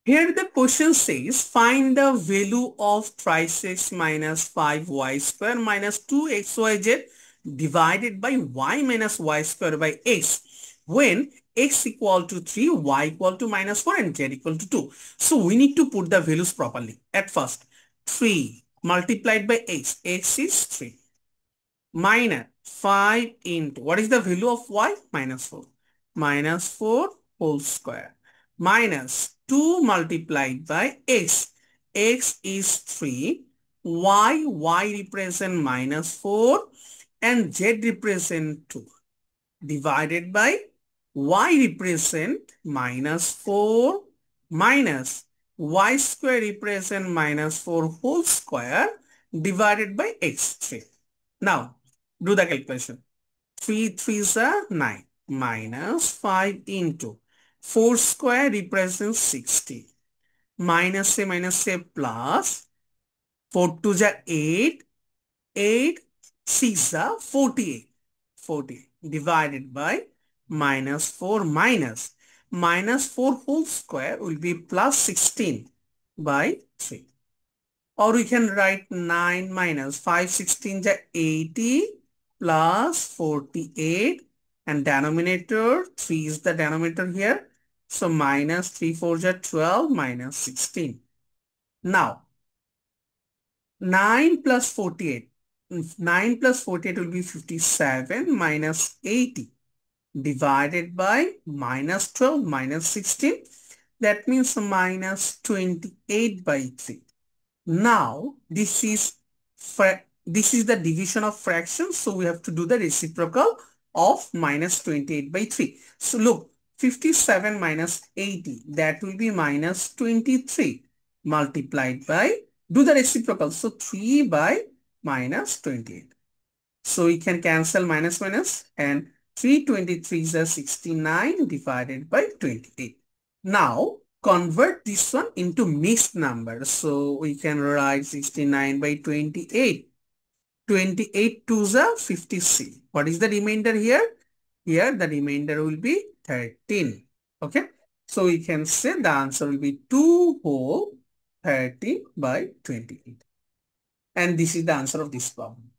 Here the question says find the value of 3x minus 5y square minus 2xyz divided by y minus y square by x when x equal to 3, y equal to minus 4 and z equal to 2. So we need to put the values properly. At first 3 multiplied by x is 3 minus 5 into what is the value of y? Minus 4. Minus 4 whole square minus 2 multiplied by x. X is 3. Y represent minus 4 and z represent 2 divided by y represent minus 4 minus y square represent minus 4 whole square divided by x3. Now, do the calculation. 3 3s are 9 minus 5 into 4 square represents 60 minus a plus 4 2s are 8 8 6 are 48 40 divided by minus 4 minus 4 whole square will be plus 16 by 3. Or we can write 9 minus 5 16 is 80 plus 48 and denominator 3 is the denominator here. So minus 3 4 is 12 minus 16. Now 9 plus 48. 9 plus 48 will be 57 minus 80 divided by minus 12 minus 16. That means minus 28 by 3. Now this is the division of fractions, so we have to do the reciprocal of minus 28 by 3. So look, 57 minus 80, that will be minus 23 multiplied by, do the reciprocal, so 3 by minus 28. So we can cancel minus and 323 is 69 divided by 28. Now convert this one into mixed number. So we can write 69 by 28. 28 2s are 56. What is the remainder here? Here the remainder will be 13. Okay. So we can say the answer will be 2 whole 13 by 28. And this is the answer of this problem.